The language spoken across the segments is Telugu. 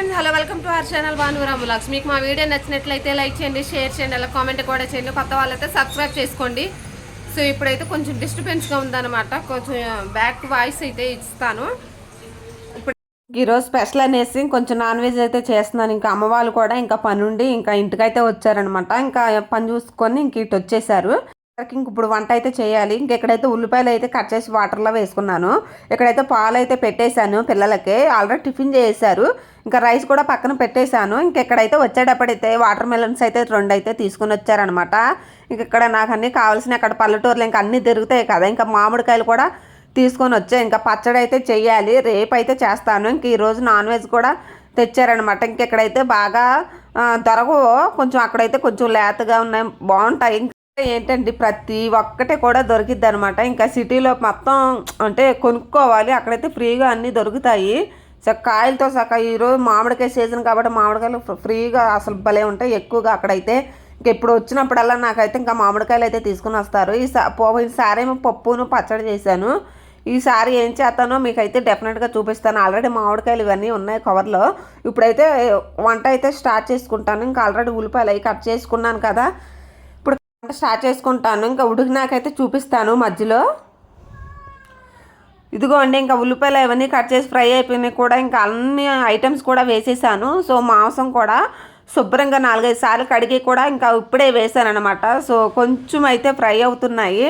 Friends, hello, welcome to our channel Bhanuram vlogs. మీకు మా వీడియో నచ్చినట్లయితే లైక్ చేయండి, షేర్ చేయండి, అలా కామెంట్ కూడా చేయండి. కొత్త వాళ్ళైతే సబ్స్క్రైబ్ చేసుకోండి. సో ఇప్పుడైతే కొంచెం డిస్టర్బెన్స్గా ఉందన్నమాట, కొంచెం బ్యాక్ వాయిస్ అయితే ఇస్తాను. ఇప్పుడు ఈరోజు స్పెషల్ అనేసి కొంచెం నాన్ వెజ్ అయితే చేస్తున్నాను. ఇంకా అమ్మ వాళ్ళు కూడా ఇంకా పని ఉండి ఇంకా ఇంటికైతే వచ్చారనమాట. ఇంకా పని చూసుకొని ఇంక ఇటు వచ్చేసారు. ఇంక ఇప్పుడు వంట అయితే చేయాలి. ఇంకెక్కడైతే ఉల్లిపాయలు అయితే కట్ చేసి వాటర్లో వేసుకున్నాను. ఇక్కడైతే పాలు అయితే పెట్టేశాను పిల్లలకి. ఆల్రెడీ టిఫిన్ చేశారు. ఇంకా రైస్ కూడా పక్కన పెట్టేశాను. ఇంకెక్కడైతే వచ్చేటప్పుడైతే వాటర్ మెలన్స్ అయితే 2 అయితే తీసుకుని వచ్చారనమాట. ఇక్కడ నాకు అన్నీ కావాల్సిన అక్కడ పల్లెటూరులో ఇంకా అన్నీ దొరుకుతాయి కదా. ఇంకా మామిడికాయలు కూడా తీసుకొని వచ్చా. ఇంకా పచ్చడి అయితే చెయ్యాలి, రేపు అయితే చేస్తాను. ఇంక ఈరోజు నాన్ వెజ్ కూడా తెచ్చారనమాట. ఇంకెక్కడైతే బాగా దొరకవు, కొంచెం అక్కడైతే కొంచెం లేతగా ఉన్నాయి, బాగుంటాయి. ఏంటంటే ప్రతి ఒక్కటి కూడా దొరికిద్ది అనమాట. ఇంకా సిటీలో మొత్తం అంటే కొనుక్కోవాలి, అక్కడైతే ఫ్రీగా అన్నీ దొరుకుతాయి. కాయలతో సహా ఈరోజు మామిడికాయ సీజన్ కాబట్టి మామిడికాయలు ఫ్రీగా అసలు భలే ఉంటాయి ఎక్కువగా అక్కడైతే. ఇంక ఎప్పుడు వచ్చినప్పుడల్లా నాకైతే ఇంకా మామిడికాయలు అయితే తీసుకుని వస్తారు. ఈసారి ఏమో పప్పును పచ్చడి చేశాను. ఈసారి ఏం చేస్తానో మీకైతే డెఫినెట్గా చూపిస్తాను. ఆల్రెడీ మామిడికాయలు ఇవన్నీ ఉన్నాయి కవర్లో. ఇప్పుడైతే వంట అయితే స్టార్ట్ చేసుకుంటాను. ఇంకా ఆల్రెడీ ఉల్లిపాయలు అవి కట్ చేసుకున్నాను కదా, ఇప్పుడు స్టార్ట్ చేసుకుంటాను. ఇంకా ఉడికినాకైతే చూపిస్తాను మధ్యలో. ఇదిగోండి, ఇంకా ఉల్లిపాయలు అవన్నీ కట్ చేసి ఫ్రై అయిపోయినాయి కూడా. ఇంకా అన్ని ఐటమ్స్ కూడా వేసేసాను. సో మాంసం కూడా శుభ్రంగా 4-5 సార్లు కడిగి కూడా ఇంకా ఇప్పుడే వేసాను అనమాట. సో కొంచెం అయితే ఫ్రై అవుతున్నాయి.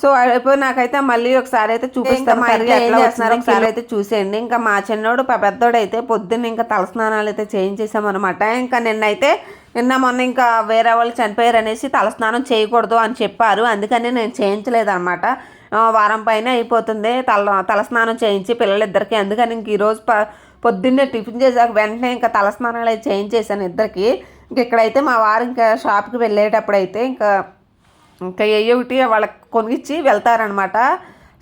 సో అయిపోయినాకైతే మళ్ళీ ఒకసారి అయితే చూపిస్తాను కర్రీ ఎట్లా వస్తున్నారో ఒకసారి అయితే చూసేయండి. ఇంకా మా చిన్నోడు పెద్దోడు అయితే పొద్దున్న ఇంకా తలస్నానాలు అయితే చేయించేసామన్నమాట. ఇంకా నిన్న మొన్న ఇంకా వేరే వాళ్ళు చనిపోయారు అనేసి తలస్నానం చేయకూడదు అని చెప్పారు. అందుకని నేను చేయించలేదన్నమాట. వారం పైన అయిపోతుంది తలస్నానం చేయించి పిల్లలిద్దరికి. అందుకని ఇంక ఈరోజు పొద్దున్నే టిఫిన్ చేసాక వెంటనే ఇంకా తలస్నానాలు అయితే చేయించేసాను ఇద్దరికి. ఇంక ఇక్కడైతే మా వారు ఇంకా షాప్కి వెళ్ళేటప్పుడు అయితే ఇంకా ఒకటి వాళ్ళకి కొనిచ్చి వెళ్తారనమాట.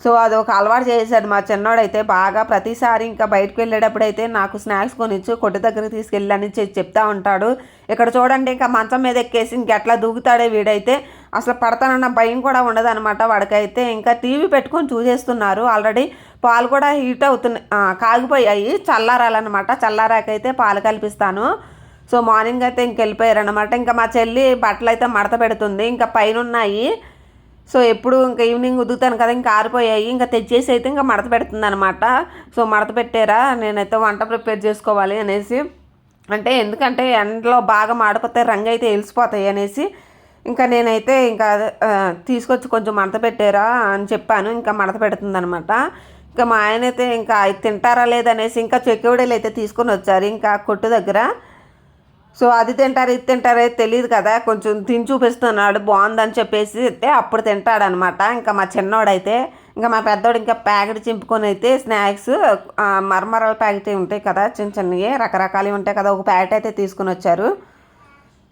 సో అది ఒక అలవాటు చేశాడు మా చిన్నోడైతే బాగా. ప్రతిసారి ఇంకా బయటకు వెళ్ళేటప్పుడు అయితే నాకు స్నాక్స్ కొనిచ్చు కొట్టు దగ్గరికి తీసుకెళ్ళని చెప్తా ఉంటాడు. ఇక్కడ చూడండి, ఇంకా మంచం మీద ఎక్కేసి ఇంకెట్లా దూకుతాడే వీడైతే. అసలు పడతానన్న భయం కూడా ఉండదు అనమాట వాడికైతే. ఇంకా టీవీ పెట్టుకొని చూసేస్తున్నారు. ఆల్రెడీ పాలు కూడా హీట్ అవుతున్నాయి, కాగిపోయాయి, చల్లారాలన్నమాట. చల్లారాకైతే పాలు కల్పిస్తాను. సో మార్నింగ్ అయితే ఇంకెళ్ళిపోయారనమాట. ఇంకా మా చెల్లి బట్టలు అయితే మడత పెడుతుంది, ఇంకా పైన ఉన్నాయి. సో ఎప్పుడు ఇంకా ఈవినింగ్ ఉదుకుతాను కదా, ఇంకా ఆరిపోయాయి. ఇంకా తెచ్చేసి అయితే ఇంకా మడత పెడుతుంది అనమాట. సో మడత పెట్టారా, నేనైతే వంట ప్రిపేర్ చేసుకోవాలి అనేసి. అంటే ఎందుకంటే ఎండలో బాగా మాడిపోతే రంగు అయితే వెలిసిపోతాయి అనేసి ఇంకా నేనైతే ఇంకా తీసుకొచ్చి కొంచెం మడత పెట్టారా అని చెప్పాను. ఇంకా మడత పెడుతుంది అనమాట. ఇంకా మా ఆయన అయితే ఇంకా తింటారా లేదనేసి ఇంకా చెక్కువడీలు అయితే తీసుకొని వచ్చారు ఇంకా కొట్టు దగ్గర. సో అది తింటారు ఇది తింటారే తెలియదు కదా, కొంచెం తిని చూపిస్తున్నాడు బాగుందని చెప్పేసి అయితే అప్పుడు తింటాడనమాట. ఇంకా మా చిన్నోడైతే ఇంకా మా పెద్దోడు ఇంకా ప్యాకెట్ చింపుకొని అయితే స్నాక్స్ మరమరాల ప్యాకెట్ ఉంటాయి కదా, చిన్న చిన్నవి రకరకాలు ఉంటాయి కదా, ఒక ప్యాకెట్ అయితే తీసుకుని వచ్చారు.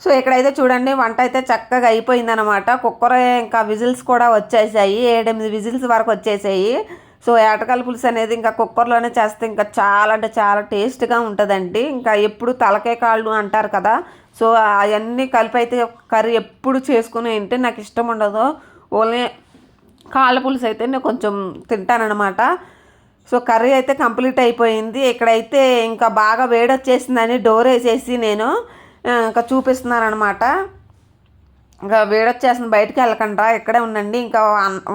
సో ఇక్కడైతే చూడండి వంట అయితే చక్కగా అయిపోయిందనమాట. కుక్కర్ ఇంకా విజిల్స్ కూడా వచ్చేసాయి, 7-8 విజిల్స్ వరకు వచ్చేసాయి. సో ఏటకాల పులుసు అనేది ఇంకా కుక్కర్లోనే చేస్తే ఇంకా చాలా అంటే చాలా టేస్ట్గా ఉంటుందండి. ఇంకా ఎప్పుడు తలకాయ కాళ్ళు అంటారు కదా, సో అవన్నీ కలిపి అయితే కర్రీ ఎప్పుడు చేసుకుని తింటే నాకు ఇష్టం ఉండదు. ఓన్లీ కాళ్ళ పులుసు అయితే నేను కొంచెం తింటానమాట. సో కర్రీ అయితే కంప్లీట్ అయిపోయింది. ఇక్కడైతే ఇంకా బాగా వేడొచ్చేసిందని డోర్ వేసేసి నేను ఇంకా చూపిస్తున్నాను అనమాట. ఇంకా వేడొచ్చేస్తుంది, బయటికి వెళ్ళకుండా ఇక్కడే ఉండండి, ఇంకా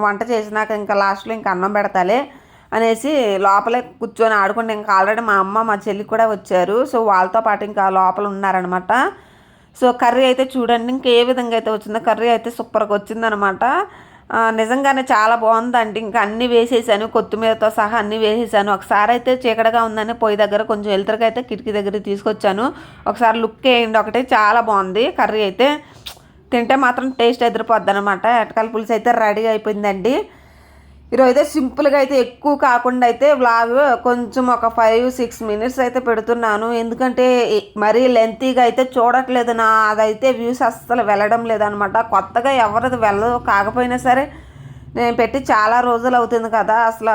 వంట చేసినాక ఇంకా లాస్ట్లో ఇంకా అన్నం పెడతాలే అనేసి లోపలే కూర్చొని ఆడుకుంటే ఇంకా ఆల్రెడీ మా అమ్మ మా చెల్లి కూడా వచ్చారు. సో వాళ్ళతో పాటు ఇంకా లోపల ఉన్నారనమాట. సో కర్రీ అయితే చూడండి ఇంకా ఏ విధంగా అయితే వచ్చిందో, కర్రీ అయితే సూపర్గా వచ్చిందనమాట. నిజంగానే చాలా బాగుందండి. ఇంకా అన్నీ వేసేసాను, కొత్తిమీరతో సహా అన్నీ వేసేసాను. ఒకసారి అయితే చీకటిగా ఉందని పొయ్యి దగ్గర కొంచెం వెళ్తరికి అయితే కిటికీ దగ్గర తీసుకొచ్చాను. ఒకసారి లుక్ వేయండి, ఒకటి చాలా బాగుంది కర్రీ అయితే. తింటే మాత్రం టేస్ట్ ఎదిరిపోద్ది అనమాట. ఎటకాల పులుసు అయితే రెడీ అయిపోయిందండి. ఈరోజు అయితే సింపుల్గా అయితే ఎక్కువ కాకుండా అయితే వ్లాగ్ కొంచెం ఒక 5-6 మినిట్స్ అయితే పెడుతున్నాను. ఎందుకంటే మరీ లెంతీగా అయితే చూడట్లేదు, అదైతే వ్యూస్ అస్సలు వెళ్ళడం లేదనమాట. కొత్తగా ఎవరిది వెళ్ళదు, కాకపోయినా సరే నేను పెట్టి చాలా రోజులు అవుతుంది కదా, అసలు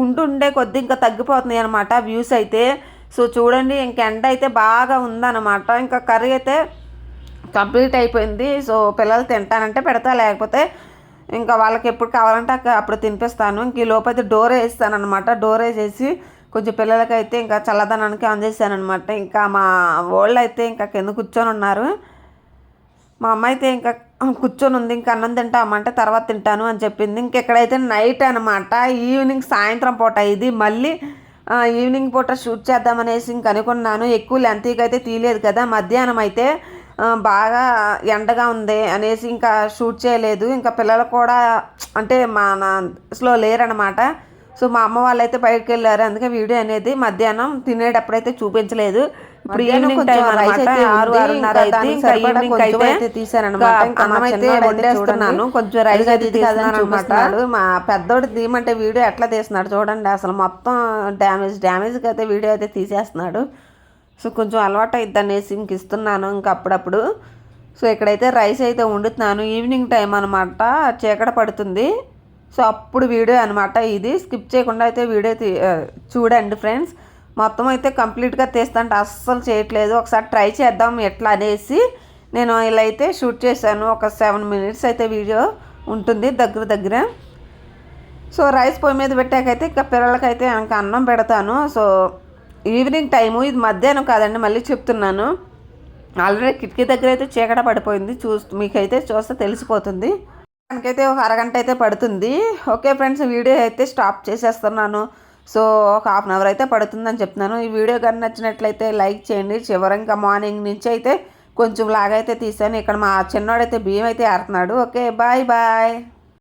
ఉంటుండే కొద్ది ఇంకా తగ్గిపోతున్నాయి అనమాట వ్యూస్ అయితే. సో చూడండి ఇంక ఎండ అయితే బాగా ఉందన్నమాట. ఇంకా కర్రీ అయితే కంప్లీట్ అయిపోయింది. సో పిల్లలు తింటానంటే పెడతా, లేకపోతే ఇంకా వాళ్ళకి ఎప్పుడు కావాలంటే అప్పుడు తినిపిస్తాను. ఇంక ఈ లోపైతే డోర్ వేస్తాను అనమాట. డోర్ వేసేసి కొంచెం పిల్లలకైతే ఇంకా చల్లదనానికి ఆన్ చేశాను అనమాట. ఇంకా మా వాళ్ళు అయితే ఇంకా కింద కూర్చొని ఉన్నారు. మా అమ్మ అయితే ఇంకా కూర్చొని ఉంది. ఇంకా అన్నం తింటామంటే తర్వాత తింటాను అని చెప్పింది. ఇంకెక్కడైతే నైట్ అనమాట, ఈవినింగ్ సాయంత్రం పూట ఇది మళ్ళీ ఈవినింగ్ పూట షూట్ చేద్దామనేసి ఇంక అనుకున్నాను. ఎక్కువ లెంతీగా అయితే తీయలేదు కదా. మధ్యాహ్నం అయితే బాగా ఎండగా ఉంది అనేసి ఇంకా షూట్ చేయలేదు. ఇంకా పిల్లలు కూడా అంటే స్లో లేరనమాట. సో మా అమ్మ వాళ్ళైతే బయటకు వెళ్ళారు. అందుకే వీడియో అనేది మధ్యాహ్నం తినేటప్పుడైతే చూపించలేదు. ఇప్పుడు ఈవినింగ్ టైం అనమాట, 6-6:30 అయితే తీసానమాట. ఇంకా అన్నం అయితే వండేస్తున్నాను. కొంచెం రైస్ అయితే తీస్తున్నాను. మా పెద్దోడు తీయమంటే వీడియో ఎట్లా తీస్తున్నాడు చూడండి. అసలు మొత్తం డ్యామేజ్కి అయితే వీడియో అయితే తీసేస్తున్నాడు. సో కొంచెం అలవాటు అయిద్ది అనేసి ఇంక ఇస్తున్నాను ఇంకా అప్పుడప్పుడు. సో ఇక్కడైతే రైస్ అయితే వండుతున్నాను. ఈవినింగ్ టైం అనమాట, చీకట పడుతుంది. సో అప్పుడు వీడియో అనమాట ఇది. స్కిప్ చేయకుండా అయితే వీడియో చూడండి ఫ్రెండ్స్. మొత్తం అయితే కంప్లీట్గా తీస్తుంటే అస్సలు చేయట్లేదు. ఒకసారి ట్రై చేద్దాం ఎట్లా అనేసి నేను ఇలా అయితే షూట్ చేశాను. ఒక 7 minutes అయితే వీడియో ఉంటుంది దగ్గర. సో రైస్ పొయ్యి మీద పెట్టాకైతే ఇంకా పిల్లలకైతే ఇంకా అన్నం పెడతాను. సో ఈవినింగ్ టైము, ఇది మధ్యాహ్నం కాదండి, మళ్ళీ చెప్తున్నాను. ఆల్రెడీ కిటికీ దగ్గర అయితే చీకట పడిపోయింది. మీకైతే చూస్తే తెలిసిపోతుంది. దానికైతే ఒక అరగంట అయితే పడుతుంది. ఓకే ఫ్రెండ్స్, వీడియో అయితే స్టాప్ చేసేస్తున్నాను. సో ఒక 1/2 hour అయితే పడుతుందని చెప్తున్నాను. ఈ వీడియో కానీ నచ్చినట్లయితే లైక్ చేయండి. చివరి ఇంకా మార్నింగ్ నుంచి అయితే కొంచెం లాగైతే తీసాను. ఇక్కడ మా చిన్నోడైతే బియ్యం అయితే ఆడుతున్నాడు. Okay bye.